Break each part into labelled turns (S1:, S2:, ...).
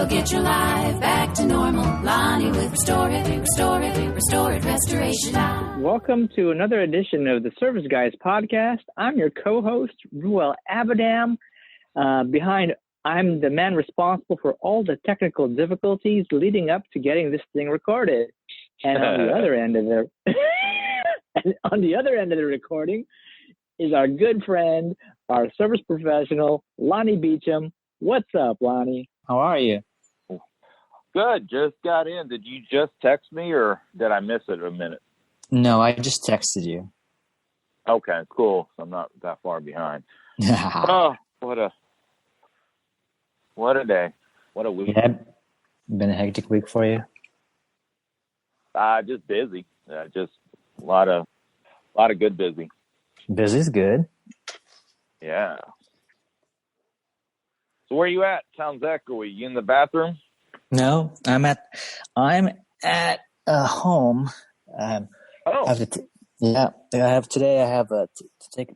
S1: They'll get your life back to normal. Lonnie with Restore It Restoration.
S2: Welcome to another edition of the Service Guys podcast. I'm your co-host, Ruel Abadam. I'm the man responsible for all the technical difficulties leading up to getting this thing recorded. And on the other end of the recording is our good friend, our service professional, Lonnie Beecham. What's up, Lonnie? How are you?
S3: Good. Just got in. Did you just text me, or did I miss it a minute?
S4: No, I just texted you.
S3: Okay, cool. I'm not that far behind. Oh, what a day. What a week.
S4: Yeah, been a hectic week for you?
S3: Just busy. Just a lot of good busy.
S4: Busy's good.
S3: Yeah. So where you at? Sounds echoey. You in the bathroom?
S4: No, I'm at home. I have to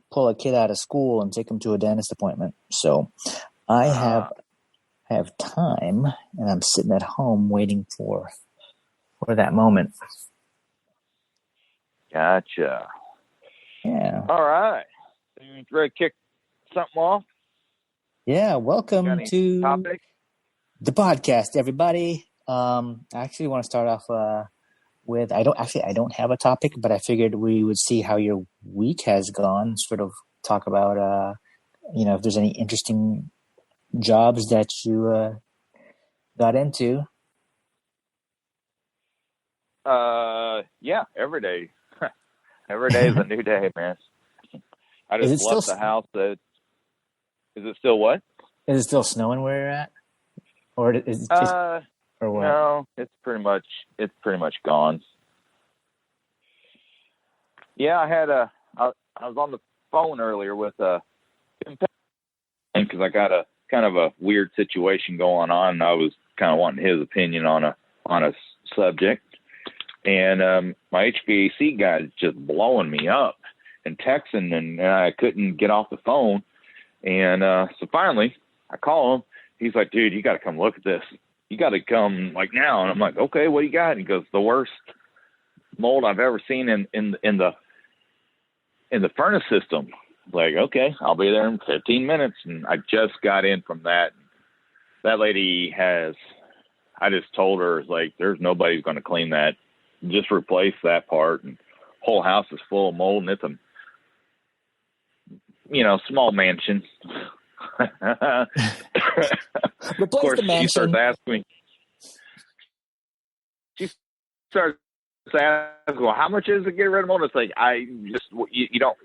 S4: pull a kid out of school and take him to a dentist appointment. So I have time, and I'm sitting at home waiting for that moment.
S3: Gotcha.
S4: Yeah.
S3: All right. You ready to kick something off?
S4: Yeah. Welcome to
S3: topic?
S4: The podcast, everybody. I actually want to start off with I don't have a topic, but I figured we would see how your week has gone. Sort of talk about if there's any interesting jobs that you got into.
S3: Yeah, every day. Every day is a new day, man. I just left the house. Is it still what?
S4: Is it still snowing where you're at? Or is it just, or what?
S3: No, it's pretty much gone. Yeah, I was on the phone earlier with because I got a kind of a weird situation going on, and I was kind of wanting his opinion on a subject. And my HVAC guy is just blowing me up and texting, and I couldn't get off the phone. And so finally, I call him. He's like, dude, you got to come look at this. You got to come like now. And I'm like, okay, what do you got? And he goes, the worst mold I've ever seen in the furnace system. Like, okay, I'll be there in 15 minutes. And I just got in from that. That lady I just told her, like, there's nobody's going to clean that. Just replace that part. And whole house is full of mold, and it's a, small mansion.
S4: Replace of course, the mansion.
S3: She starts asking, well, how much is it to get rid of mold? It's like,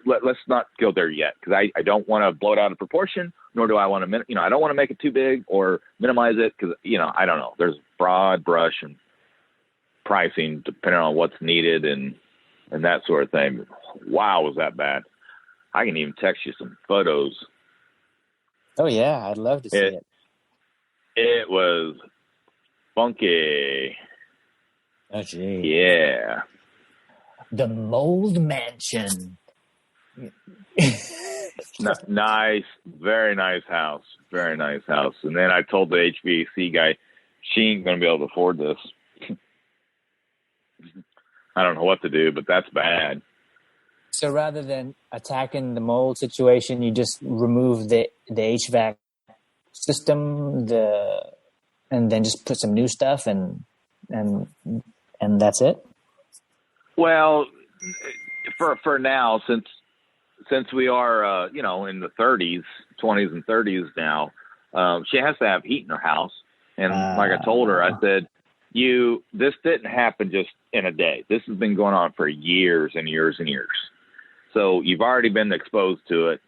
S3: let's not go there yet, because I don't want to blow it out of proportion, nor do I want to, I don't want to make it too big or minimize it, because, I don't know. There's broad brush and pricing depending on what's needed and that sort of thing. Wow, was that bad? I can even text you some photos.
S4: Oh yeah, I'd love to see it.
S3: It was funky.
S4: Oh gee.
S3: Yeah.
S4: The mold mansion.
S3: Nice, very nice house. Very nice house. And then I told the HVAC guy, she ain't gonna be able to afford this. I don't know what to do, but that's bad.
S4: So rather than attacking the mold situation, you just remove the HVAC system, and then just put some new stuff, and that's it.
S3: Well, for now, since we are in the 20s and 30s now, she has to have heat in her house, and like I told her, I said, this didn't happen just in a day. This has been going on for years and years and years. So you've already been exposed to it.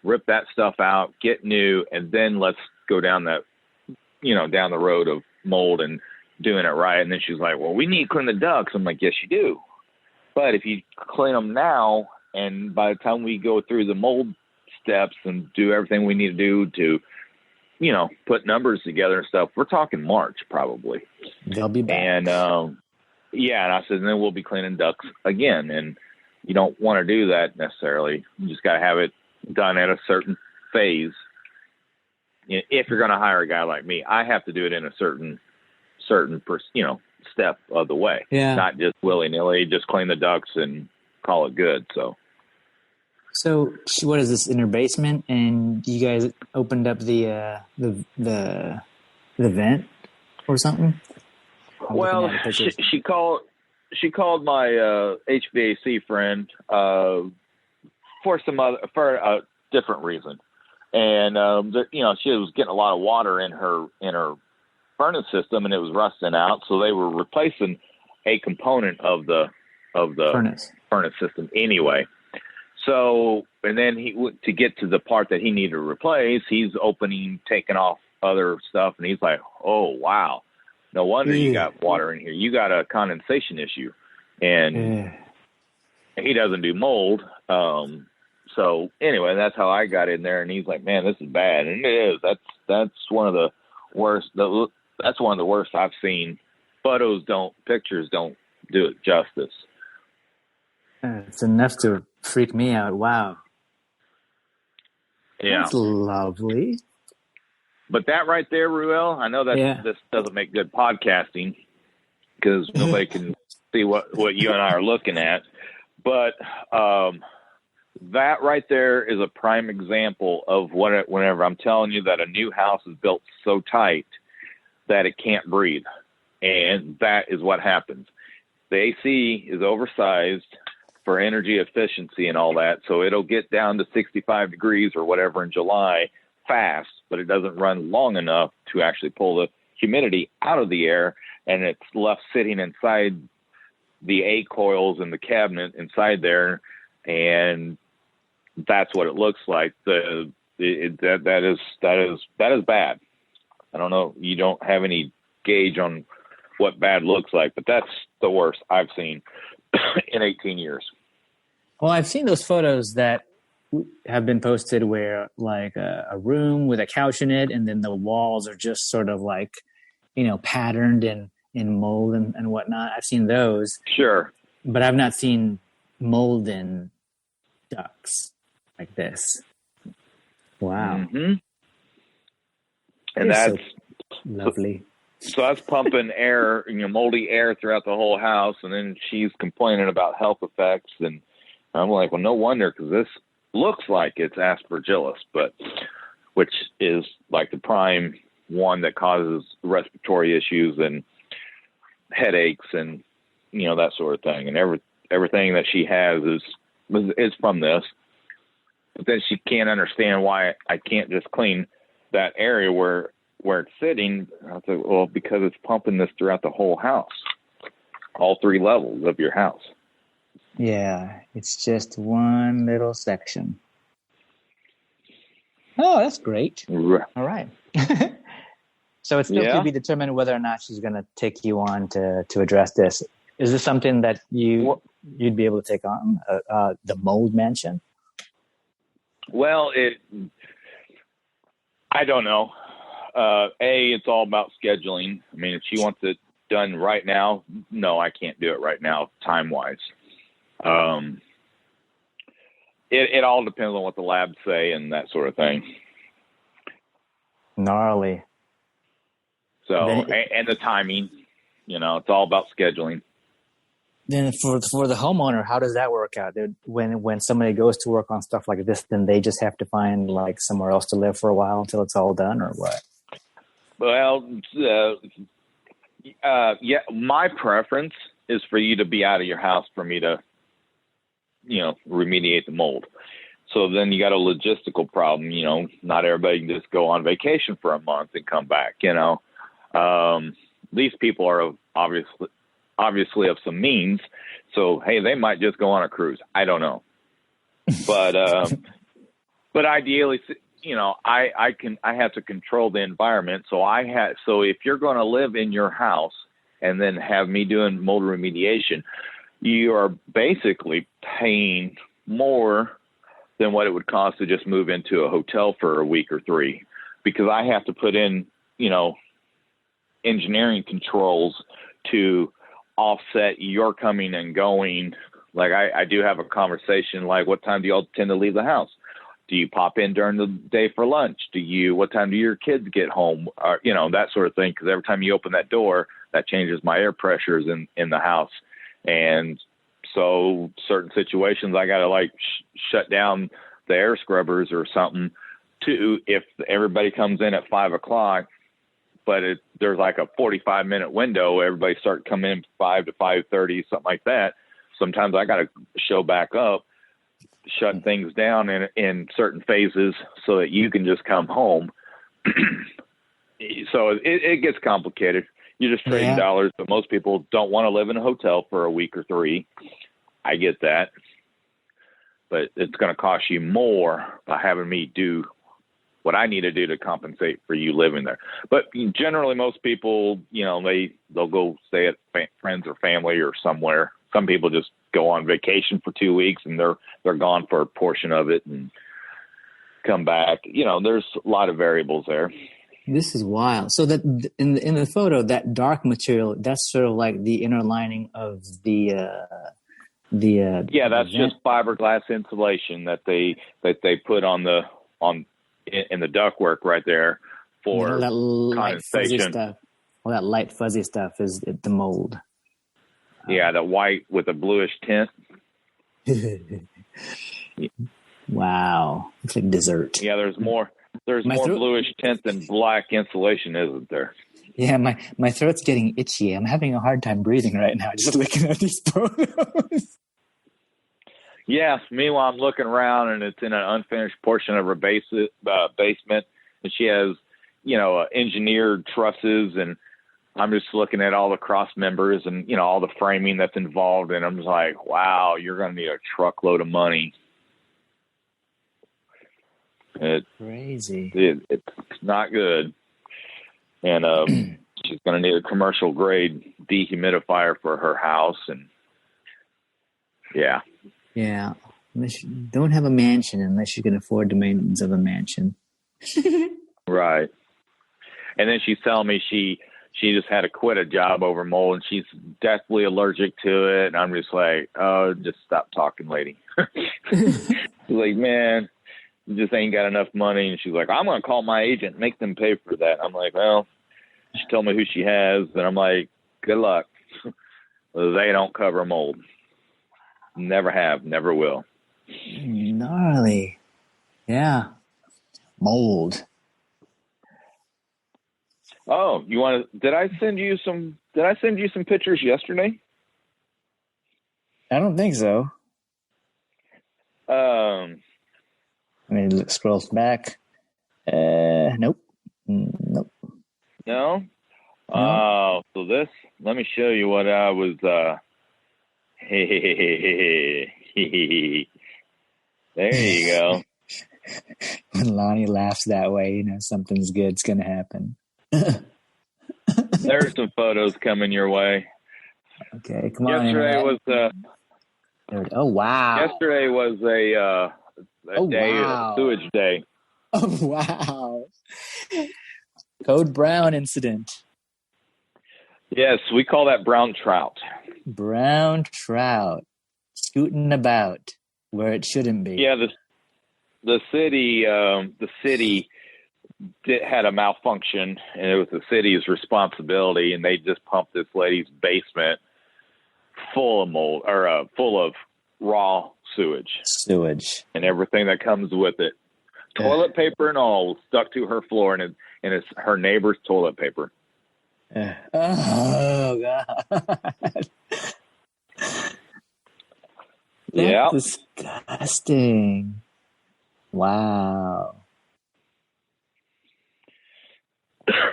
S3: Rip that stuff out, get new, and then let's go down that, down the road of mold and doing it right. And then she's like, well, we need to clean the ducts. I'm like, yes, you do. But if you clean them now, and by the time we go through the mold steps and do everything we need to do to, put numbers together and stuff, we're talking March probably.
S4: They'll be back.
S3: And, and I said, and then we'll be cleaning ducts again. And you don't want to do that necessarily. You just got to have it done at a certain phase. if you're going to hire a guy like me, I have to do it in a certain step of the way.
S4: Yeah.
S3: Not just willy-nilly, just clean the ducts and call it good.
S4: So what is this, in her basement? And you guys opened up the vent or something?
S3: Well, she called my HVAC friend for a different reason, and she was getting a lot of water in her furnace system, and it was rusting out. So they were replacing a component of the furnace system anyway. So, and then to get to the part that he needed to replace, he's taking off other stuff, and he's like, "Oh wow, no wonder you got water in here. You got a condensation issue," and he doesn't do mold. So anyway, that's how I got in there, and he's like, "Man, this is bad," and it is. That's one of the worst. That's one of the worst I've seen. Pictures don't do it justice.
S4: It's enough to freak me out. Wow.
S3: Yeah.
S4: That's lovely.
S3: But that right there, Ruel, I know that this doesn't make good podcasting because nobody can see what you and I are looking at. But that right there is a prime example of whenever I'm telling you that a new house is built so tight that it can't breathe. And that is what happens. The AC is oversized for energy efficiency and all that. So it'll get down to 65 degrees or whatever in July fast, but it doesn't run long enough to actually pull the humidity out of the air, and it's left sitting inside the A coils in the cabinet inside there, and that's what it looks like. That is bad. I don't know. You don't have any gauge on what bad looks like, but that's the worst I've seen in 18 years.
S4: Well, I've seen those photos that have been posted where like a room with a couch in it, and then the walls are just sort of like, patterned in mold and whatnot. I've seen those.
S3: Sure.
S4: But I've not seen mold in ducts like this. Wow.
S3: Mm-hmm. And that's
S4: so lovely.
S3: So that's pumping air, moldy air throughout the whole house. And then she's complaining about health effects. And I'm like, well, no wonder, because this looks like it's aspergillus, which is like the prime one that causes respiratory issues and headaches and, that sort of thing. And everything that she has is from this. But then she can't understand why I can't just clean that area where it's sitting. I was like, well, because it's pumping this throughout the whole house, all 3 levels of your house.
S4: Yeah, it's just one little section. Oh, that's great.
S3: Right.
S4: All right. So it's still to be determined whether or not she's going to take you on to address this. Is this something that you'd be able to take on, the mold mansion?
S3: Well, I don't know. It's all about scheduling. I mean, if she wants it done right now, no, I can't do it right now, time-wise. It all depends on what the labs say and that sort of thing.
S4: Gnarly.
S3: So, and the timing, it's all about scheduling.
S4: Then for the homeowner, how does that work out? When somebody goes to work on stuff like this, then they just have to find like somewhere else to live for a while until it's all done, or what?
S3: Well, my preference is for you to be out of your house for me to, remediate the mold. So then you got a logistical problem. Not everybody can just go on vacation for a month and come back. These people are obviously of some means. So, hey, they might just go on a cruise. I don't know. But ideally, I have to control the environment. So if you're going to live in your house and then have me doing mold remediation, you are basically paying more than what it would cost to just move into a hotel for a week or 3, because I have to put in, engineering controls to offset your coming and going. Like I do have a conversation, like, what time do y'all tend to leave the house? Do you pop in during the day for lunch? What time do your kids get home? That sort of thing. Because every time you open that door, that changes my air pressures in the house. And so certain situations, I got to shut down the air scrubbers or something if everybody comes in at 5:00, but there's like a 45-minute window. Everybody start coming in 5 to 5:30, something like that. Sometimes I got to show back up, shut things down in certain phases so that you can just come home. So it gets complicated. You're just trading dollars, but most people don't want to live in a hotel for a week or 3. I get that. But it's going to cost you more by having me do what I need to do to compensate for you living there. But generally, most people, they'll go stay at friends or family or somewhere. Some people just go on vacation for 2 weeks and they're gone for a portion of it and come back. There's a lot of variables there.
S4: This is wild. So that in the photo, that dark material, that's sort of like the inner lining of the
S3: that's just fiberglass insulation that they put in the ductwork right there for
S4: that light fuzzy
S3: condensation.
S4: stuff. All that light fuzzy stuff is the mold.
S3: Yeah, the white with a bluish tint.
S4: Wow, looks like dessert.
S3: Yeah, there's more bluish tint than black insulation, isn't there?
S4: Yeah, my throat's getting itchy. I'm having a hard time breathing right now just looking at these photos.
S3: Yeah, meanwhile, I'm looking around, and it's in an unfinished portion of her basement, and she has, engineered trusses, and I'm just looking at all the cross members and, all the framing that's involved, and I'm just like, wow, you're going to need a truckload of money.
S4: Crazy.
S3: It's not good. And she's going to need a commercial grade dehumidifier for her house, and yeah.
S4: Yeah, don't have a mansion unless you can afford the maintenance of a mansion.
S3: Right. And then she's telling me she just had to quit a job over mold, and she's deathly allergic to it. And I'm just like, oh, just stop talking, lady. She's like, man, you just ain't got enough money. And she's like, I'm going to call my agent, make them pay for that. I'm like, well, she told me who she has, and I'm like, good luck. They don't cover mold. Never have, never will.
S4: Gnarly. Yeah. Mold.
S3: Oh, did I send you some pictures yesterday?
S4: I don't think so.
S3: I
S4: mean, scrolls back. Nope. Nope.
S3: No? Oh, so let me show you what I was, there you go.
S4: When Lonnie laughs that way, something's good's going to happen.
S3: There's some photos coming your way.
S4: Okay, come on.
S3: Yesterday was
S4: oh, wow.
S3: Yesterday was a sewage day.
S4: Oh, wow. Code Brown incident.
S3: Yes, we call that brown trout.
S4: Brown trout scooting about where it shouldn't be.
S3: Yeah, the city had a malfunction, and it was the city's responsibility, and they just pumped this lady's basement full of mold or full of raw sewage and everything that comes with it. Toilet paper and all stuck to her floor, and it's her neighbor's toilet paper.
S4: Oh God!
S3: Yeah,
S4: disgusting. Wow.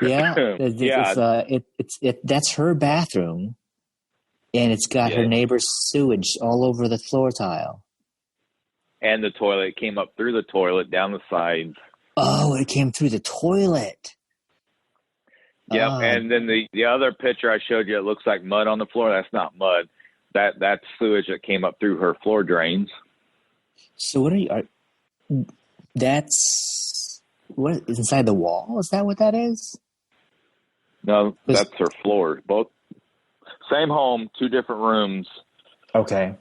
S4: Yeah, that's her bathroom, and it's got her neighbor's sewage all over the floor tile.
S3: And the toilet came up through the toilet down the sides.
S4: Oh, it came through the toilet.
S3: Yeah, and then the other picture I showed you, it looks like mud on the floor. That's not mud. That's sewage that came up through her floor drains.
S4: So what that's what is inside the wall? Is that what that is?
S3: No, that's her floor. Both same home, 2 different rooms.
S4: Okay.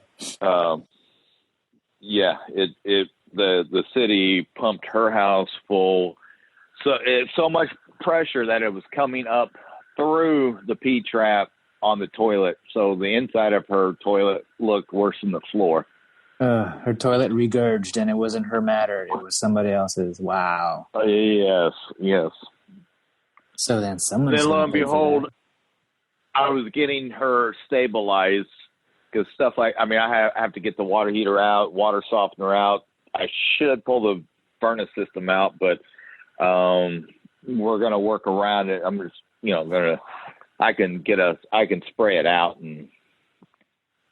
S3: Yeah, it the city pumped her house full. So it's so much pressure that it was coming up through the P-trap on the toilet. So the inside of her toilet looked worse than the floor.
S4: Her toilet regurged, and it wasn't her matter. It was somebody else's. Wow.
S3: Yes.
S4: So then someone's
S3: Then lo and behold, I was getting her stabilized because stuff like, I mean, I have to get the water heater out, water softener out. I should pull the furnace system out, but we're going to work around it. I'm just, I can spray it out. And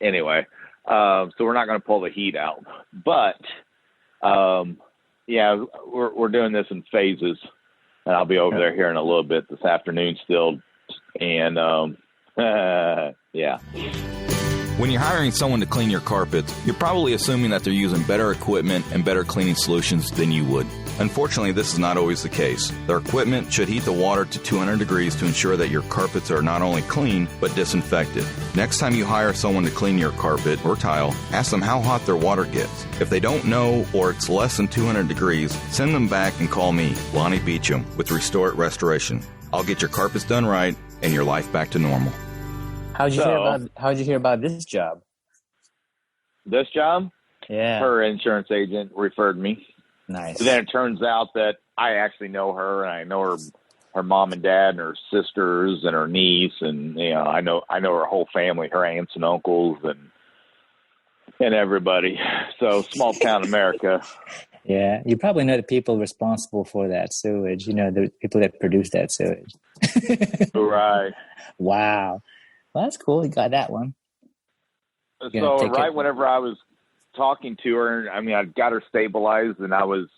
S3: anyway, so we're not going to pull the heat out, but we're doing this in phases. And I'll be over there here in a little bit this afternoon still. And, yeah.
S5: When you're hiring someone to clean your carpets, you're probably assuming that they're using better equipment and better cleaning solutions than you would. Unfortunately, this is not always the case. Their equipment should heat the water to 200 degrees to ensure that your carpets are not only clean, but disinfected. Next time you hire someone to clean your carpet or tile, ask them how hot their water gets. If they don't know or it's less than 200 degrees, send them back and call me, Lonnie Beecham, with Restore It Restoration. I'll get your carpets done right and your life back to normal.
S4: How'd you hear about this job?
S3: This job?
S4: Yeah.
S3: Her insurance agent referred me.
S4: Nice.
S3: Then it turns out that I actually know her, and I know her mom and dad and her sisters and her niece, and I know her whole family, her aunts and uncles and everybody. So small town America.
S4: Yeah, you probably know the people responsible for that sewage. The people that produce that sewage.
S3: Right.
S4: Wow. Well, that's cool. You got that one.
S3: So whenever I was talking to her, I mean, I got her stabilized, and I was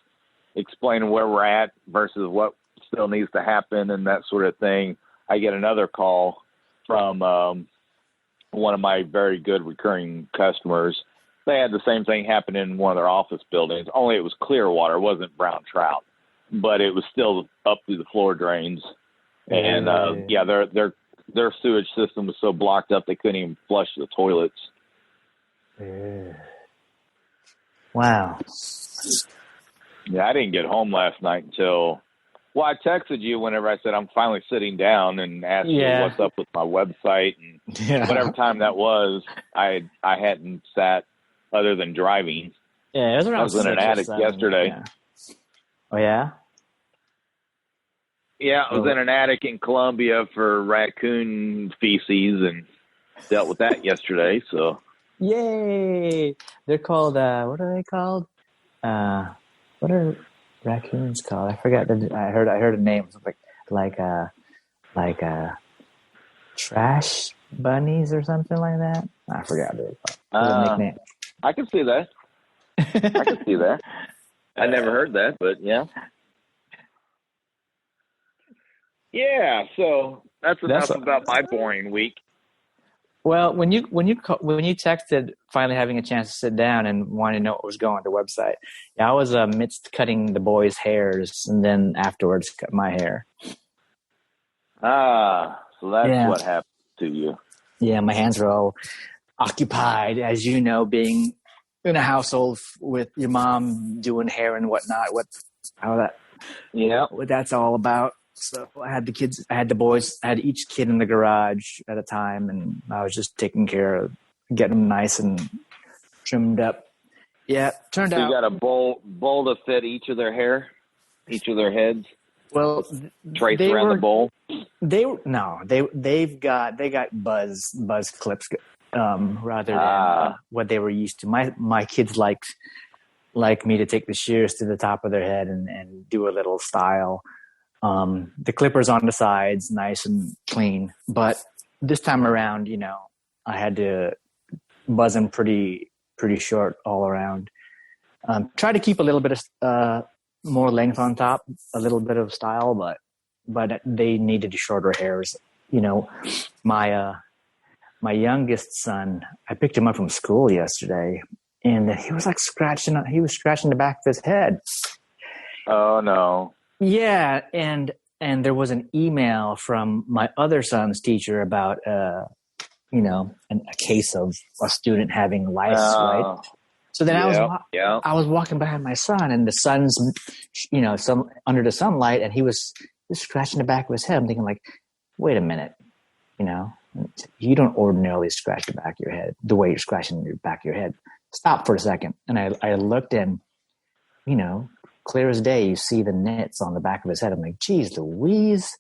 S3: explaining where we're at versus what still needs to happen and that sort of thing. I get another call from one of my very good recurring customers. They had the same thing happen in one of their office buildings, only it was clear water. It wasn't brown trout, but it was still up through the floor drains. And, their sewage system was so blocked up they couldn't even flush the toilets.
S4: Wow.
S3: Yeah, I didn't get home last night until... Well, I texted you whenever I said I'm finally sitting down and asked you what's up with my website. And whatever time that was, I hadn't sat other than driving.
S4: Yeah, it was around
S3: I was in an attic yesterday.
S4: Yeah. Oh, yeah?
S3: Yeah, I was in an attic in Columbia for raccoon feces and dealt with that yesterday. So,
S4: yay! They're called what are they called? What are raccoons called? I forgot. I heard a name like trash bunnies or something like that. I forgot what it was. Nickname.
S3: I can see that. I can see that. I never heard that, but yeah. Yeah, so that's enough about my boring week.
S4: Well, when you texted finally having a chance to sit down and wanting to know what was going on the website, I was amidst cutting the boys' hairs and then afterwards cut my hair.
S3: So that's what happened to you. Yeah,
S4: my hands were all occupied, as you know, being in a household with your mom doing hair and whatnot. What that's all about. So I had the boys, I had each kid in the garage at a time, and I was just taking care of getting them nice and trimmed up. Yeah, turned out.
S3: You got a bowl to fit each of their heads.
S4: Well,
S3: trace around the bowl.
S4: They got buzz clips rather than what they were used to. My kids like me to take the shears to the top of their head and do a little style. The clippers on the sides, nice and clean. But this time around, I had to buzz them pretty short all around. Try to keep a little bit of more length on top, a little bit of style, but they needed shorter hairs. My youngest son, I picked him up from school yesterday, and he was like scratching the back of his head.
S3: Oh no.
S4: Yeah, and there was an email from my other son's teacher about a case of a student having lice, right? So then
S3: Yeah.
S4: I was walking behind my son, and the sun's, under the sunlight, and he was just scratching the back of his head. I'm thinking, like, wait a minute, you don't ordinarily scratch the back of your head the way you're scratching the back of your head. Stop for a second. And I looked, and, clear as day, you see the nits on the back of his head. I'm like, geez Louise,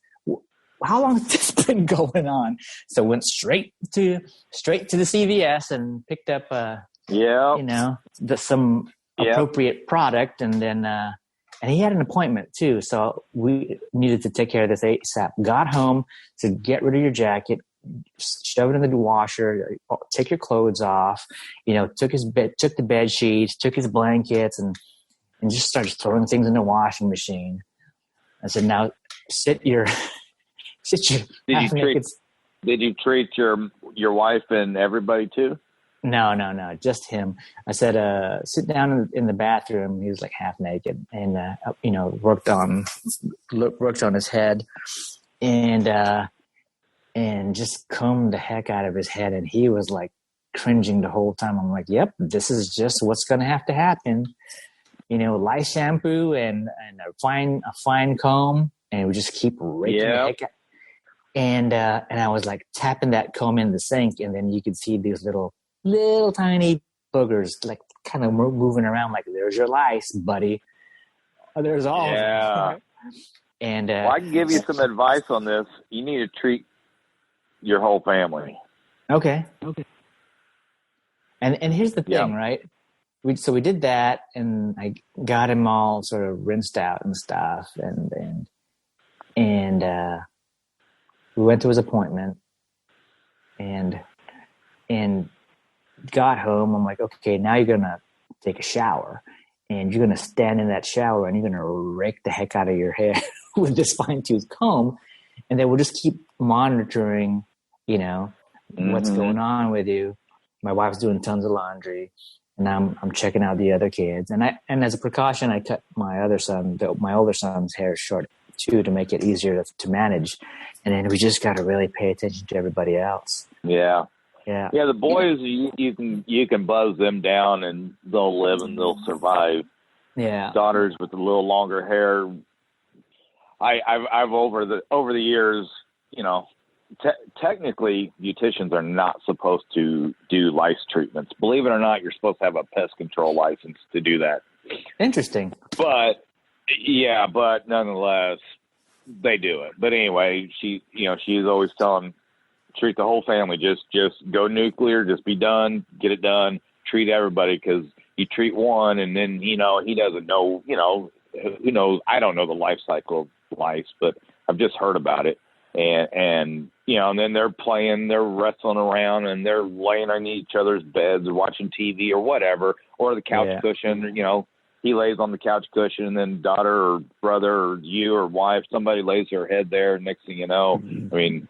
S4: how long has this been going on? So went straight to the CVS and picked up, some appropriate product. And then, and he had an appointment too. So we needed to take care of this ASAP. Got home, said, get rid of your jacket, shove it in the washer, take your clothes off, took the bed sheets, took his blankets, and just started throwing things in the washing machine. I said, now sit your
S3: Did you treat your wife and everybody too?
S4: No, just him. I said, sit down in the bathroom. He was like half naked, and worked on his head, and just combed the heck out of his head. And he was like cringing the whole time. I'm like, yep, this is just what's going to have to happen. Light shampoo and a fine comb, and we just keep raking the heck out. And I was like tapping that comb in the sink, and then you could see these little tiny boogers like kind of moving around, like, there's your lice, buddy. There's all of them. And
S3: I can give you some advice on this. You need to treat your whole family.
S4: Okay. And here's the thing, right? We did that, and I got him all sort of rinsed out and stuff, and we went to his appointment, and got home. I'm like, okay, now you're gonna take a shower, and you're gonna stand in that shower, and you're gonna rake the heck out of your hair with this fine-tooth comb, and then we'll just keep monitoring, what's going on with you. My wife's doing tons of laundry, and I'm checking out the other kids, and as a precaution, I cut my older son's hair short too, to make it easier to manage. And then we just got to really pay attention to everybody else.
S3: Yeah. The boys, you can buzz them down, and they'll live and they'll survive.
S4: Yeah.
S3: Daughters with a little longer hair, I've over the years, technically beauticians are not supposed to do lice treatments. Believe it or not, you're supposed to have a pest control license to do that.
S4: Interesting.
S3: But nonetheless, they do it. But anyway, she's always telling, treat the whole family. Just go nuclear. Just be done. Get it done. Treat everybody, because you treat one, and then he doesn't know. Who knows? I don't know the life cycle of lice, but I've just heard about it. And then they're playing, they're wrestling around, and they're laying on each other's beds or watching TV or whatever, or the couch cushion. He lays on the couch cushion, and then daughter or brother or you or wife, somebody lays their head there. Next thing you know, I mean,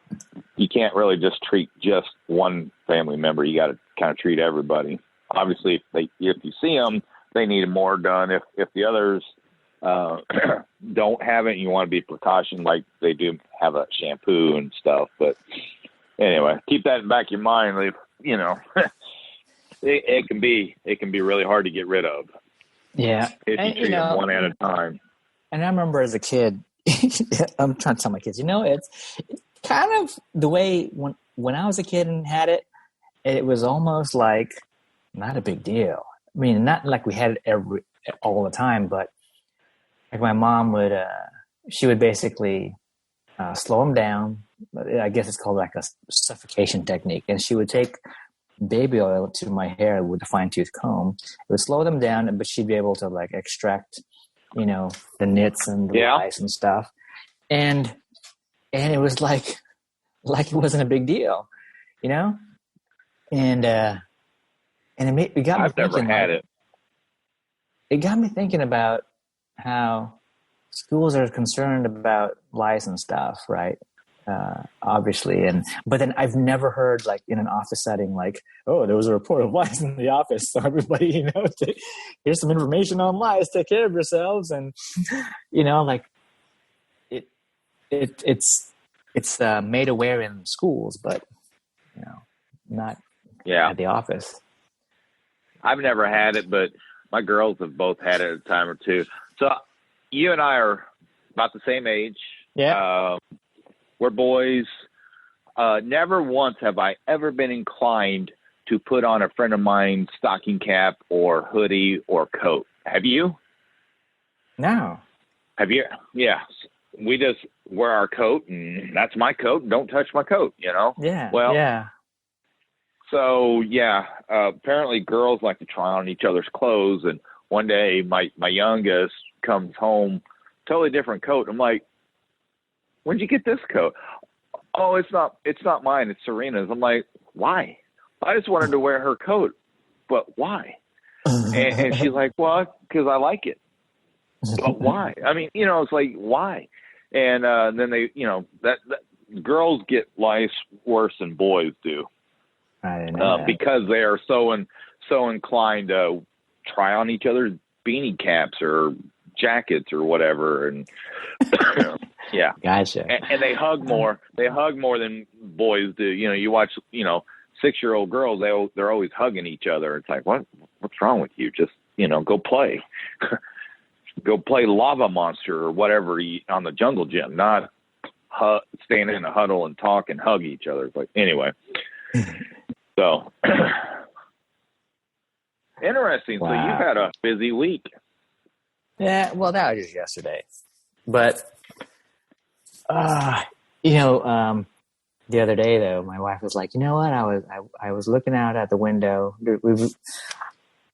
S3: you can't really just treat just one family member. You got to kind of treat everybody. Obviously, if you see them, they need more done. If the others don't have it, you want to be precaution, like they do have a shampoo and stuff. But anyway, keep that in the back of your mind. It can be really hard to get rid of.
S4: Yeah.
S3: If you treat them one at a time.
S4: And I remember as a kid, I'm trying to tell my kids, it's kind of the way when I was a kid and had it, it was almost like not a big deal. I mean, not like we had it all the time, but like my mom she would basically slow them down. I guess it's called like a suffocation technique. And she would take baby oil to my hair with a fine-tooth comb. It would slow them down, but she'd be able to like extract, the nits and the lice and stuff. And it was like it wasn't a big deal, And it got me thinking.
S3: I've never had it.
S4: It got me thinking about how schools are concerned about lice and stuff, right? Obviously, but then I've never heard like in an office setting, like, oh, there was a report of lice in the office, so everybody, here's some information on lice. Take care of yourselves, and like it's made aware in schools, but not at the office.
S3: I've never had it, but my girls have both had it a time or two. So you and I are about the same age.
S4: Yeah.
S3: We're boys. Never once have I ever been inclined to put on a friend of mine's stocking cap or hoodie or coat. Have you?
S4: No.
S3: Have you? Yeah. We just wear our coat, and that's my coat. Don't touch my coat, you know?
S4: Yeah.
S3: Well,
S4: yeah.
S3: So, yeah, apparently girls like to try on each other's clothes. And one day my youngest comes home, totally different coat. I'm like, when'd you get this coat? Oh, it's not mine. It's Serena's. I'm like, why? I just wanted to wear her coat, but why? And she's like, well, because I like it. But why? I mean, you know, it's like, why? And then they, you know, that girls get life worse than boys do.
S4: I didn't know that.
S3: Because they are so inclined to try on each other's beanie caps or jackets or whatever, and yeah,
S4: gotcha.
S3: And they hug more. They hug more than boys do. You know, you watch, you know, 6-year-old girls. They're always hugging each other. It's like, what's wrong with you? Just, you know, go play, go play Lava Monster or whatever on the jungle gym. Not stand in a huddle and talk and hug each other. It's like, anyway. So interesting. Wow. So you've had a busy week.
S4: Yeah, well, that was just yesterday. But, you know, the other day, though, my wife was like, you know what? I was looking out at the window. In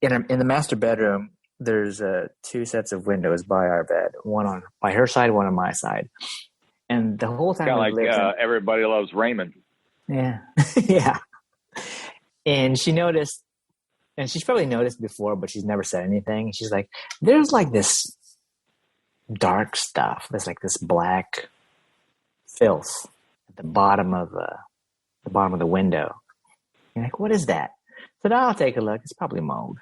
S4: the master bedroom, there's 2 sets of windows by our bed. One by her side, one on my side. And the whole time,
S3: kind of like Everybody Loves Raymond.
S4: Yeah, yeah. And she noticed, and she's probably noticed before, but she's never said anything. She's like, there's like this dark stuff. There's like this black filth at the bottom of the window. You're like, what is that? I said, I'll take a look. It's probably mold.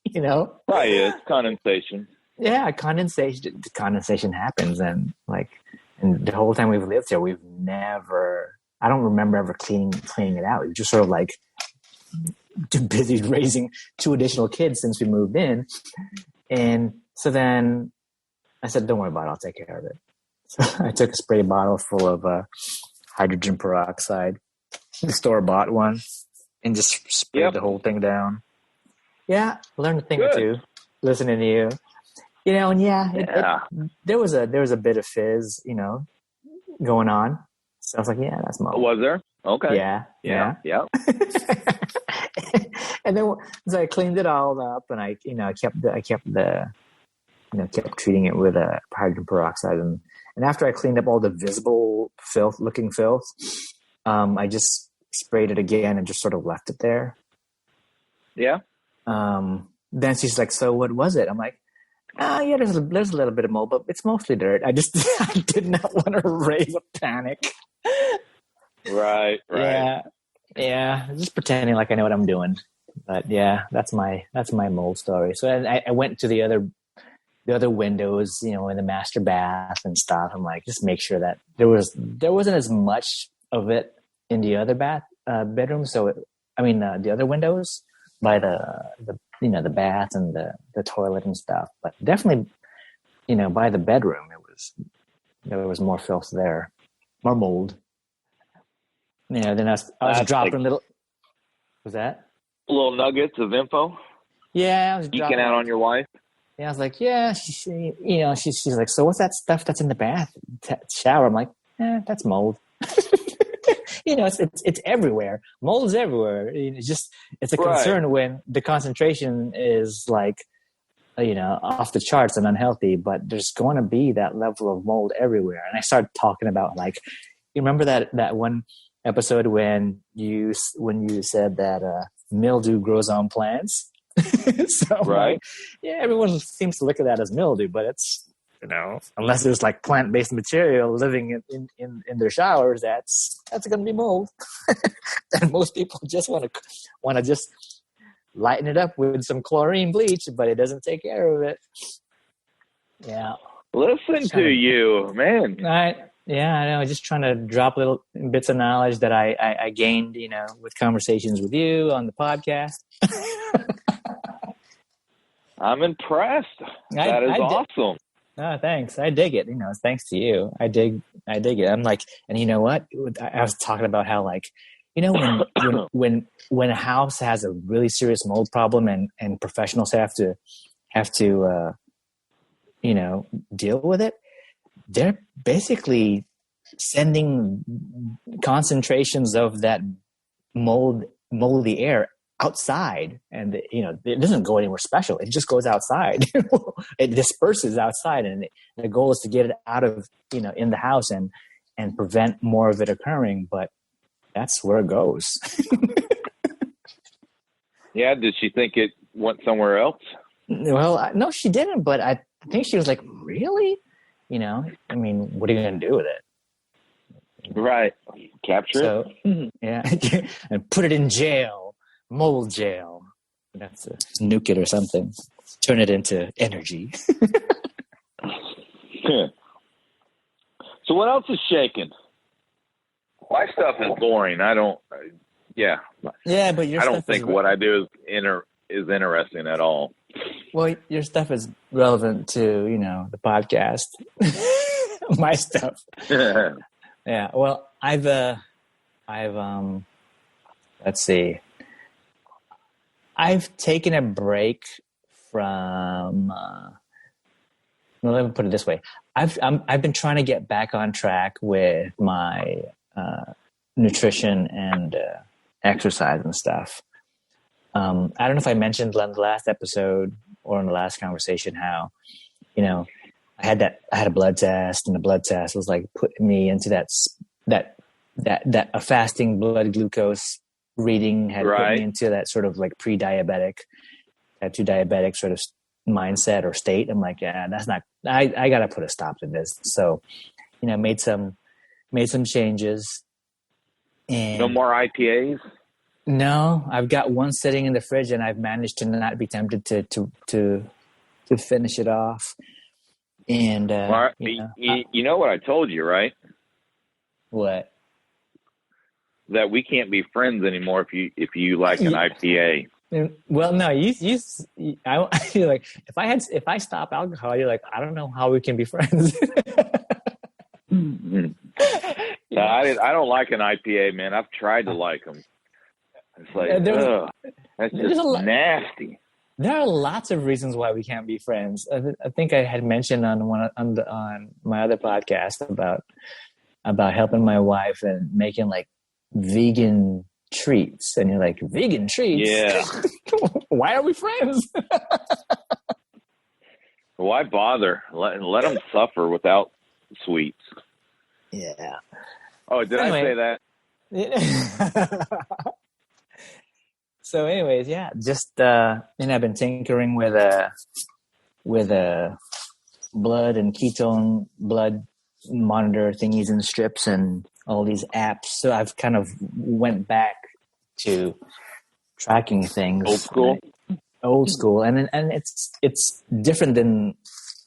S4: You know?
S3: Right, yeah, it's condensation.
S4: Yeah, condensation happens, and the whole time we've lived here, we've never, I don't remember ever cleaning it out. We've just sort of like too busy raising 2 additional kids since we moved in. And so then I said, don't worry about it. I'll take care of it. So I took a spray bottle full of hydrogen peroxide, the store-bought one, and just sprayed the whole thing down. Yeah, learned a thing or two listening to you. You know, and there was a bit of fizz, you know, going on. So I was like, yeah, that's mold.
S3: Was there? Okay.
S4: Yeah. And then so I cleaned it all up, and I kept treating it with hydrogen peroxide, and after I cleaned up all the visible filth, I just sprayed it again and just sort of left it there.
S3: Yeah.
S4: Then she's like, so what was it? I'm like, yeah, there's a little bit of mold, but it's mostly dirt. I did not want to raise a panic.
S3: Right.
S4: Yeah. Just pretending like I know what I'm doing. But yeah, that's my mold story. So I went to the other windows, you know, in the master bath and stuff. I'm like, just make sure that there wasn't as much of it in the other bedroom. So the other windows by the bath and the toilet and stuff, but definitely, you know, by the bedroom, there was more filth there, more mold. Yeah, then I was dropping little. Was that
S3: little nuggets of info?
S4: Yeah, I was
S3: geeking out on your wife.
S4: Yeah, I was like, yeah, she's like, so what's that stuff that's in the bath shower? I'm like, that's mold. You know, it's everywhere. Mold is everywhere. It's a concern when the concentration is like, you know, off the charts and unhealthy, but there's going to be that level of mold everywhere. And I started talking about, like, you remember that one episode when you said that mildew grows on plants? So, right. Everyone seems to look at that as mildew, but it's, you know, unless there's like plant-based material living in their showers, that's going to be mold. And most people just want to just lighten it up with some chlorine bleach, but it doesn't take care of it. Yeah.
S3: Listen to you, man.
S4: Yeah, I know. Just trying to drop little bits of knowledge that I gained, with conversations with you on the podcast.
S3: I'm impressed. That is awesome.
S4: Oh, thanks. I dig it. It's thanks to you. I dig it. I'm like, and you know what? I was talking about how, like, when a house has a really serious mold problem and professionals have to deal with it, they're basically sending concentrations of that moldy air outside, and it doesn't go anywhere special. It just goes outside. It disperses outside, and the goal is to get it out of in the house and prevent more of it occurring. But that's where it goes.
S3: Yeah. Did she think it went somewhere else?
S4: Well, no, she didn't. But I think she was like, really? I mean, what are you going to do with it?
S3: Right. Capture it?
S4: Yeah. And put it in jail. Mold jail. That's to nuke it or something. Turn it into energy.
S3: So what else is shaking? My stuff is boring. Yeah,
S4: but your
S3: I
S4: stuff
S3: don't think what I do is interesting at all.
S4: Well, your stuff is relevant to, the podcast. My stuff. Yeah. Well, I've let's see. I've taken a break from, let me put it this way. I've been trying to get back on track with my, nutrition and, exercise and stuff. I don't know if I mentioned in the last episode or in the last conversation how, I had a blood test, and the blood test was like putting me into that a fasting blood glucose reading had put me into that sort of like pre-diabetic, type 2 diabetic sort of mindset or state. I'm like, yeah, that's not, I got to put a stop to this. So, made some changes. And
S3: no more IPAs?
S4: No, I've got one sitting in the fridge, and I've managed to not be tempted to finish it off. And
S3: you know what I told you, right?
S4: What?
S3: That we can't be friends anymore if you like an IPA.
S4: Well, no, I feel like if I stop alcohol, you're like, I don't know how we can be friends.
S3: No, I don't like an IPA, man. I've tried to like them. It's like, that's just nasty.
S4: There are lots of reasons why we can't be friends. I think I had mentioned on my other podcast about helping my wife and making like vegan treats, and you're like, vegan treats?
S3: Yeah.
S4: Why are we friends?
S3: Why bother? Let them suffer without sweets.
S4: Yeah.
S3: Oh, did I say that?
S4: So anyways, yeah, just, I've been tinkering with a blood and ketone blood monitor thingies and strips and all these apps. So I've kind of went back to tracking things. Old school. And it's different than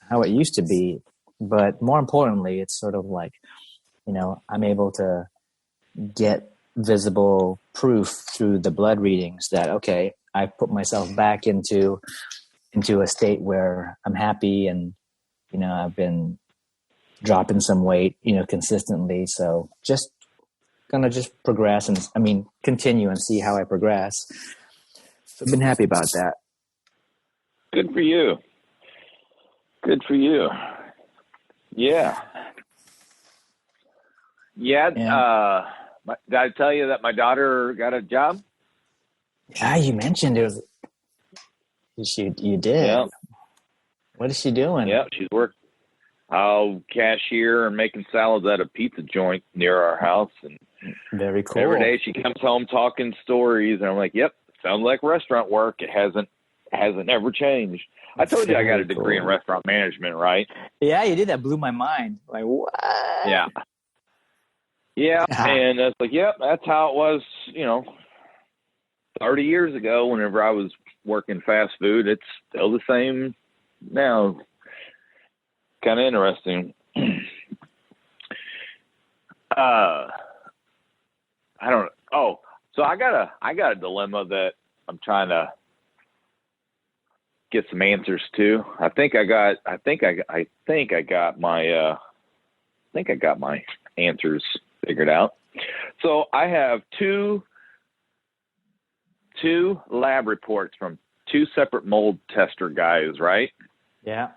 S4: how it used to be. But more importantly, it's sort of like, I'm able to get visible proof through the blood readings that, okay, I put myself back into a state where I'm happy, and, I've been dropping some weight, consistently. So just gonna progress and continue and see how I progress. So I've been happy about that.
S3: Good for you. Yeah. Yeah. Did I tell you that my daughter got a job?
S4: Yeah, you mentioned it was. You did.
S3: Yeah.
S4: What is she doing?
S3: Yeah, she's working cashier and making salads at a pizza joint near our house. And
S4: very cool.
S3: Every day she comes home talking stories, and I'm like, "Yep, sounds like restaurant work. It hasn't ever changed." I told you I got a degree in restaurant management, right?
S4: Yeah, you did. That blew my mind. Like, what?
S3: Yeah. Yeah, and it's like, yep, that's how it was, 30 years ago whenever I was working fast food. It's still the same now. Kind of interesting. I don't. Oh, so I got a dilemma that I'm trying to get some answers to. I think I got my answers figured out. So I have two lab reports from two separate mold tester guys, right?
S4: Yeah.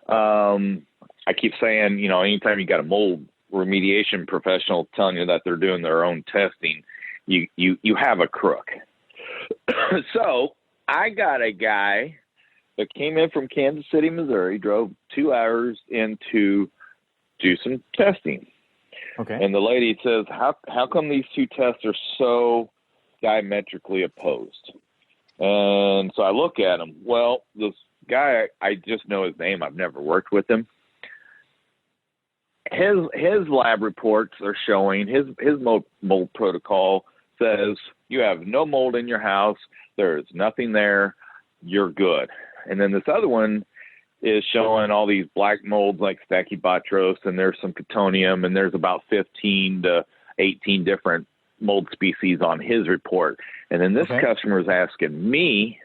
S3: I keep saying, anytime you got a mold remediation professional telling you that they're doing their own testing, you have a crook. So I got a guy that came in from Kansas City, Missouri, drove 2 hours in to do some testing.
S4: Okay.
S3: And the lady says, how come these two tests are so diametrically opposed? And so I look at him. Well, this guy, I just know his name. I've never worked with him. His lab reports are showing his mold protocol says you have no mold in your house. There's nothing there. You're good. And then this other one is showing all these black molds like Stachybotrys, and there's some Cotoneum, and there's about 15 to 18 different mold species on his report. And then this customer is asking me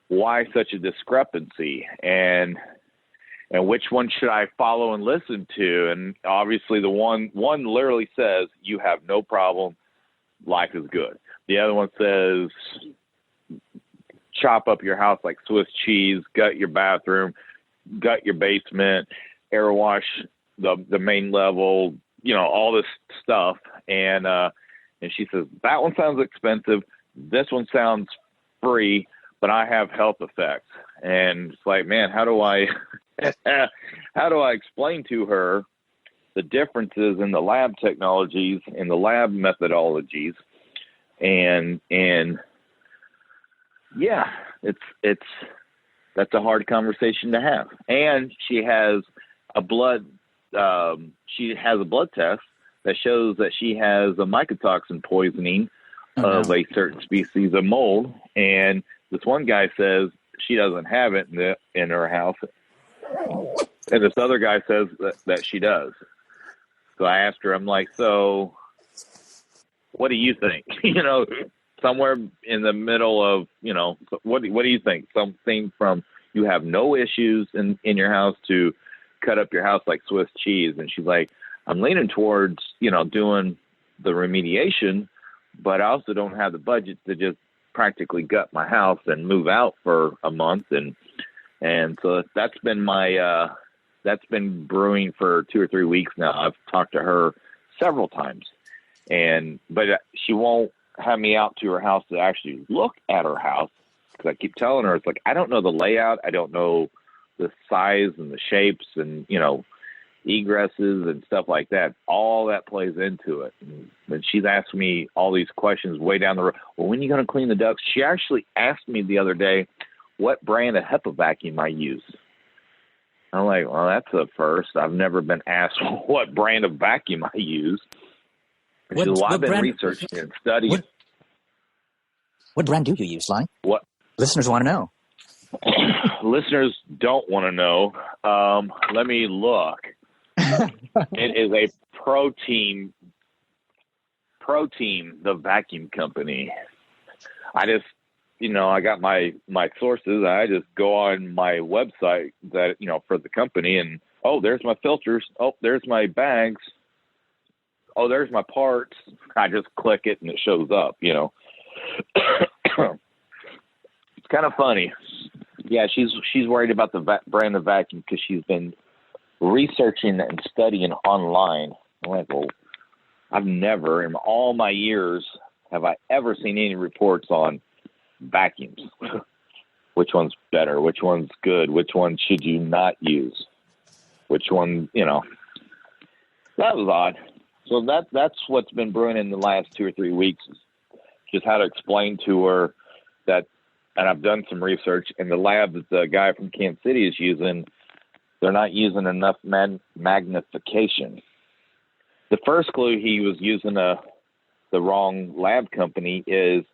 S3: why such a discrepancy and which one should I follow and listen to? And obviously the one literally says you have no problem, life is good. The other one says chop up your house like Swiss cheese, gut your bathroom, gut your basement, air wash the main level, all this stuff. And she says, that one sounds expensive. This one sounds free, but I have health effects. And it's like, man, how do I explain to her the differences in the lab technologies and the lab methodologies? And yeah, that's a hard conversation to have. And she has a blood test that shows that she has a mycotoxin poisoning of a certain species of mold. And this one guy says she doesn't have it in her house. And this other guy says that she does. So I asked her, I'm like, so what do you think? Somewhere in the middle of, what do you think? Something from you have no issues in your house to cut up your house like Swiss cheese. And she's like, I'm leaning towards, doing the remediation, but I also don't have the budget to just practically gut my house and move out for a month. And so that's been that's been brewing for 2 or 3 weeks now. I've talked to her several times, but she won't have me out to her house to actually look at her house, because I keep telling her, it's like, I don't know the layout. I don't know the size and the shapes and, egresses and stuff like that. All that plays into it. And she's asked me all these questions way down the road. Well, when are you going to clean the ducts? She actually asked me the other day what brand of HEPA vacuum I use. I'm like, well, that's a first. I've never been asked what brand of vacuum I use. I've been researching and studying.
S4: What brand do you use, Lonnie?
S3: What?
S4: Listeners want to know.
S3: Listeners don't want to know. Let me look. It is a Protein, the vacuum company. I just, I got my sources. I just go on my website that, for the company, and, oh, there's my filters. Oh, there's my bags. Oh, there's my parts. I just click it and it shows up, It's kind of funny. Yeah, she's worried about the brand of vacuum because she's been researching and studying online. I'm like, well, I've never in all my years have I ever seen any reports on vacuums. Which one's better? Which one's good? Which one should you not use? Which one, that was odd. So that's what's been brewing in the last 2 or 3 weeks, is just how to explain to her that. And I've done some research, and the lab that the guy from Kansas City is using, they're not using enough magnification. The first clue he was using the wrong lab company is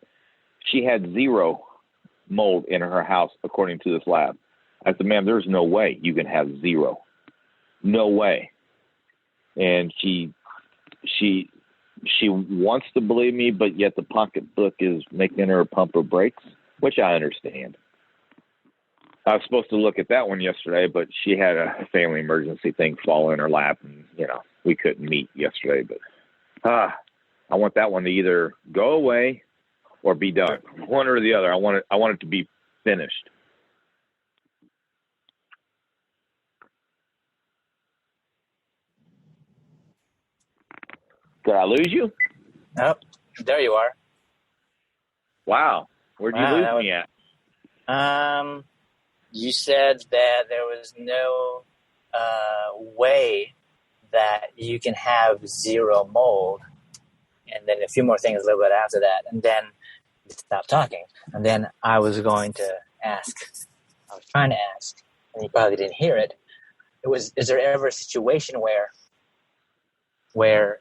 S3: she had 0 mold in her house, according to this lab. I said, ma'am, there's no way you can have 0. No way. And she she wants to believe me, but yet the pocketbook is making her pump her brakes, which I understand. I was supposed to look at that one yesterday, but she had a family emergency thing fall in her lap, and we couldn't meet yesterday. But I want that one to either go away or be done, one or the other. I want it to be finished. Did I lose you?
S4: Oh, there you are.
S3: Wow, where'd you lose me at?
S4: You said that there was no way that you can have zero mold, and then a few more things a little bit after that, and then you stopped talking. And then I was trying to ask, and you probably didn't hear it. Is there ever a situation where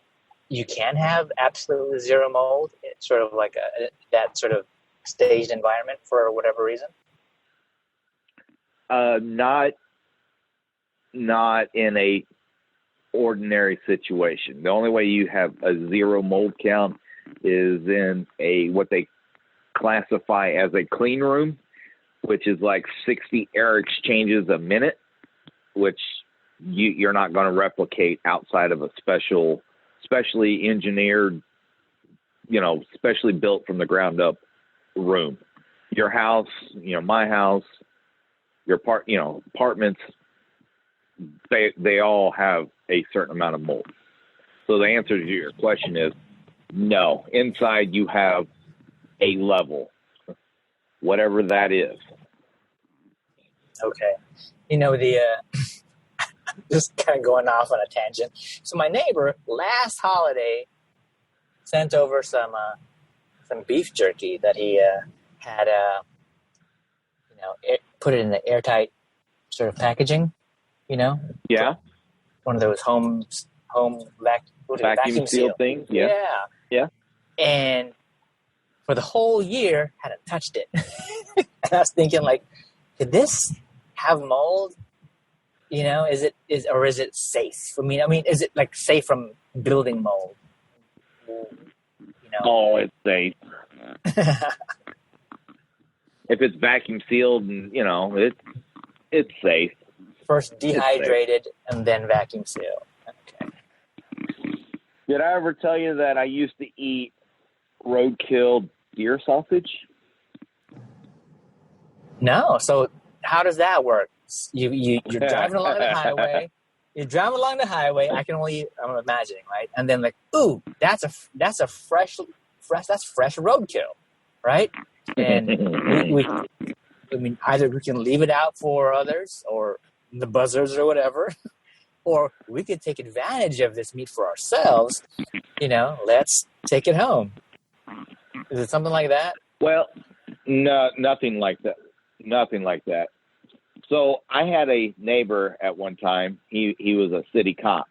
S4: you can have absolutely zero mold? It's sort of like that sort of staged environment for whatever reason?
S3: Not in a ordinary situation. The only way you have a zero mold count is in what they classify as a clean room, which is like 60 air exchanges a minute, which you're not going to replicate outside of a specially engineered, specially built from the ground up room. Your house, my house, your apartments, they all have a certain amount of mold. So the answer to your question is no. Inside you have a level, whatever that is.
S4: Okay. Just kind of going off on a tangent. So my neighbor last holiday sent over some beef jerky that he had put it in the airtight sort of packaging,
S3: Yeah.
S4: One of those home vacuum
S3: sealed things. Yeah. Yeah.
S4: And for the whole year, hadn't touched it. And I was thinking, like, could this have mold? Is it safe? I mean, is it like safe from building mold?
S3: Oh, it's safe. If it's vacuum sealed and it's safe.
S4: First dehydrated and then vacuum sealed. Okay.
S3: Did I ever tell you that I used to eat roadkill deer sausage?
S4: No. So how does that work? You're driving along the highway. You're driving along the highway. I'm imagining, right? And then like, ooh, that's fresh roadkill, right? And either we can leave it out for others or the buzzards or whatever, or we could take advantage of this meat for ourselves. Let's take it home. Is it something like that?
S3: Well, no, nothing like that. Nothing like that. So I had a neighbor at one time. He was a city cop,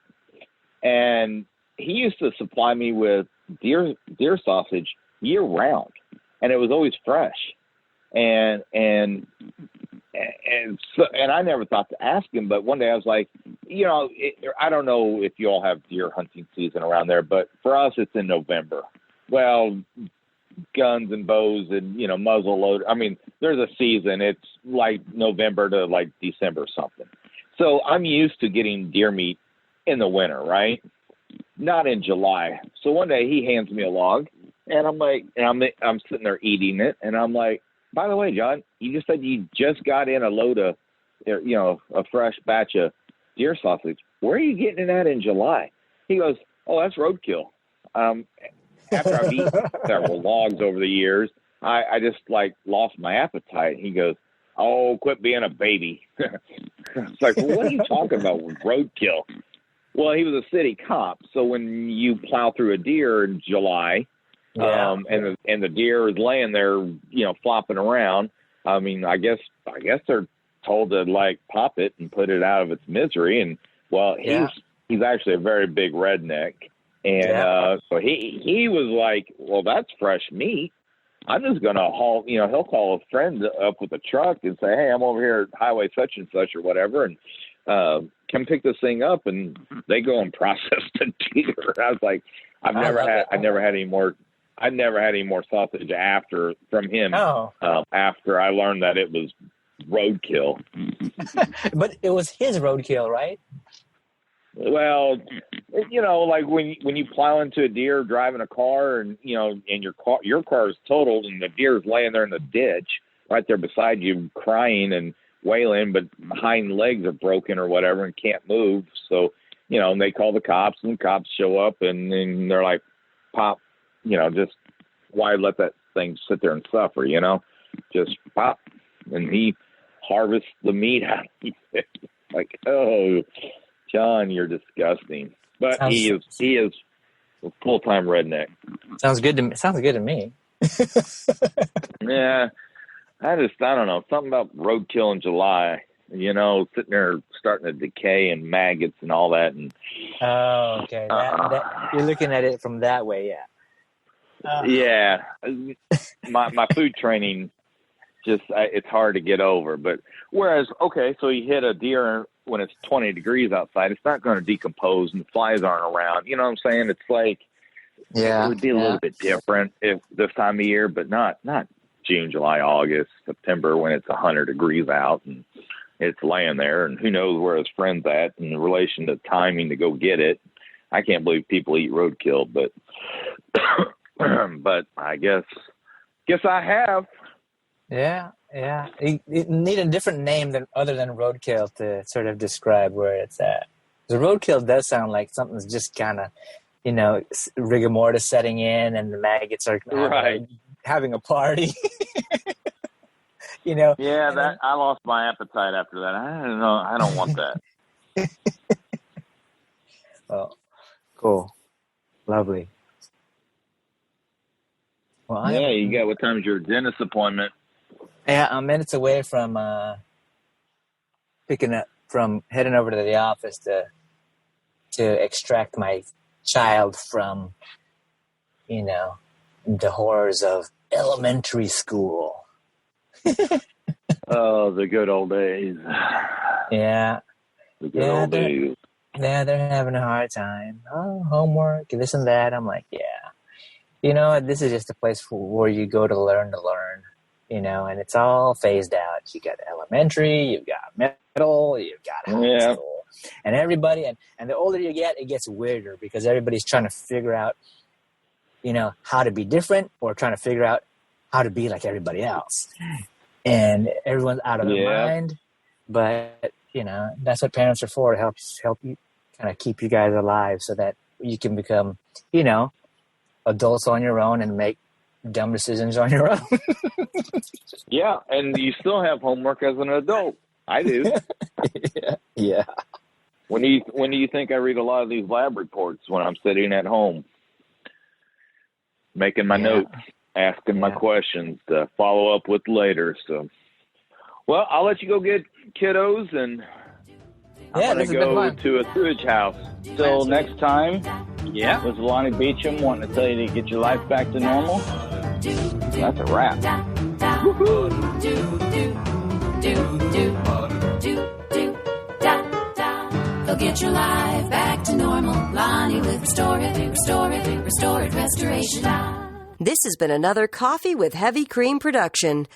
S3: and he used to supply me with deer sausage year round, and it was always fresh. And I never thought to ask him, but one day I was like, I don't know if you all have deer hunting season around there, but for us it's in November. Well, guns and bows and muzzle load. I mean, there's a season. It's like November to like December something. So I'm used to getting deer meat in the winter, right? Not in July. So one day he hands me a log, and I'm like, I'm sitting there eating it, and I'm like, by the way, John, you just said you just got in a load of, a fresh batch of deer sausage. Where are you getting it at in July? He goes, oh, that's roadkill. After I've eaten several logs over the years, I just lost my appetite. He goes, oh, quit being a baby. It's like, well, what are you talking about with roadkill? Well, he was a city cop, so when you plow through a deer in July, and the deer is laying there, flopping around, I mean, I guess they're told to pop it and put it out of its misery. And well, he's actually a very big redneck. And so he was like, well, that's fresh meat. I'm just going to haul, he'll call a friend up with a truck and say, hey, I'm over here at highway such and such or whatever, and come pick this thing up. And they go and process the deer. I was like, I've never had any more sausage from him. After I learned that it was roadkill.
S4: But it was his roadkill, right?
S3: Well, like when you plow into a deer driving a car, and and your car is totaled, and the deer's laying there in the ditch right there beside you, crying and wailing, but hind legs are broken or whatever and can't move. So and they call the cops, and the cops show up, and then they're like, "Pop, just why let that thing sit there and suffer? Just pop," and he harvests the meat out of it. Like, oh, John, you're disgusting. But he is a full-time redneck.
S4: Sounds good to me.
S3: Yeah. I don't know. Something about roadkill in July, sitting there starting to decay and maggots and all that. And
S4: okay. That, you're looking at it from that way, yeah.
S3: Yeah. My food training, it's hard to get over. But whereas, okay, so you hit a deer when it's 20 degrees outside, it's not going to decompose and the flies aren't around. You know what I'm saying? It's like, it would be a little bit different if this time of year, but not June, July, August, September, when it's 100 degrees out and it's laying there, and who knows where his friend's at in relation to timing to go get it. I can't believe people eat roadkill, but but I guess I have.
S4: Yeah. You need a different name other than roadkill to sort of describe where it's at. The roadkill does sound like something's just kind of, rigor mortis setting in, and the maggots are having a party.
S3: Yeah, I lost my appetite after that. I don't know. I don't want that.
S4: Well, cool. Lovely. Well,
S3: you got, what time's your dentist appointment?
S4: Yeah, I'm minutes away from heading over to the office to extract my child from, the horrors of elementary school.
S3: Oh, the good old days.
S4: Yeah.
S3: The good old days.
S4: Yeah, they're having a hard time. Oh, homework, this and that. I'm like, yeah. This is just a place where you go to learn, and it's all phased out. You got elementary, you've got middle, you've got high school. And everybody, and the older you get, it gets weirder because everybody's trying to figure out, how to be different, or trying to figure out how to be like everybody else. And everyone's out of their mind. But, that's what parents are for, to help you kind of keep you guys alive so that you can become, adults on your own and make dumb decisions on your own.
S3: Yeah, and you still have homework as an adult. I do.
S4: Yeah.
S3: When do you think I read a lot of these lab reports? When I'm sitting at home, making my notes, asking my questions to follow up with later. So, well, I'll let you go get kiddos, and I'm going to go to a sewage house.
S6: Till next time. Yeah. This is Lonnie Beecham wanting to tell you to get your life back to normal. That's a wrap.
S1: Go get your life back to normal. Lonnie with Restore It, Restoration.
S7: This has been another Coffee with Heavy Cream production.